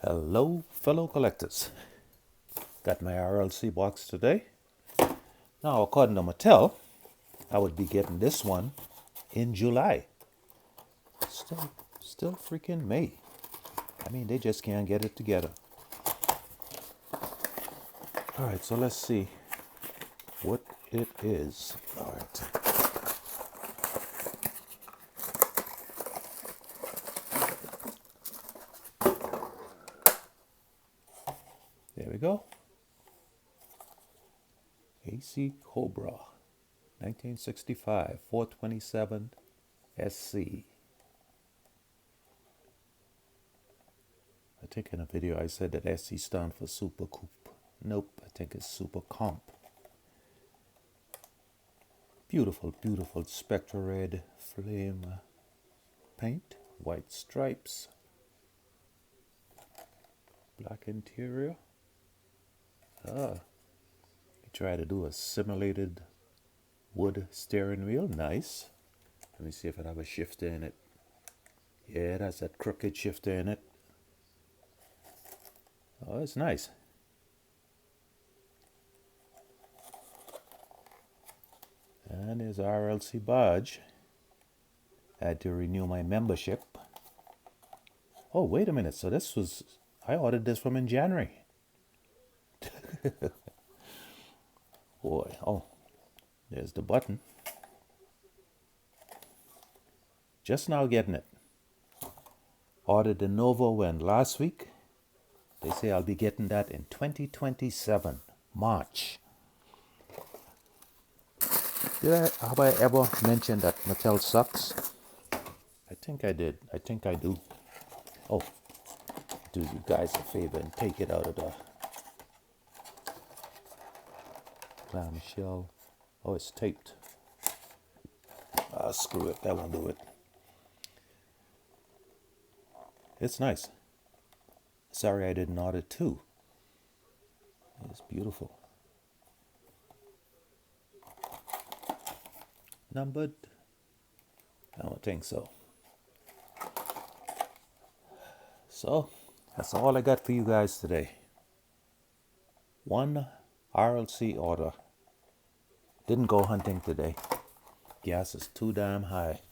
Hello, fellow collectors. Got my RLC box today. Now, according to Mattel, I would be getting this one in July. Still freaking May. I mean, they just can't get it together. All right, so let's see what it is. All right. There we go. AC Cobra, 1965, 427 SC. I think in a video I said that SC stand for Super Coupe. Nope, I think it's Super Comp. Beautiful, beautiful Spectra Red flame paint, white stripes, black interior. Try to do a simulated wood steering wheel. Nice. Let me see if it have a shifter in it. Yeah, it has that crooked shifter in it. Oh, it's nice. And there's RLC badge. I had to renew my membership. Oh, wait a minute. So this was, I ordered this from in January. Boy, oh, there's the button. Just now getting it. Ordered the Nova when last week. They say I'll be getting that in 2027, March. Have I ever mentioned that Mattel sucks? I think I did. I think I do. Oh, do you guys a favor and take it out of the clamshell. Oh, it's taped. Ah, screw it. That won't do it. It's nice. Sorry I didn't order two. It's beautiful. Numbered? I don't think so. So, that's all I got for you guys today. One RLC order. Didn't go hunting today. Gas is too damn high.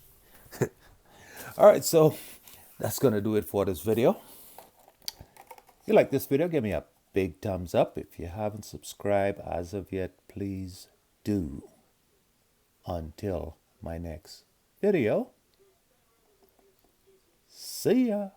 Alright, so that's going to do it for this video. If you like this video, give me a big thumbs up. If you haven't subscribed as of yet, please do. Until my next video, see ya.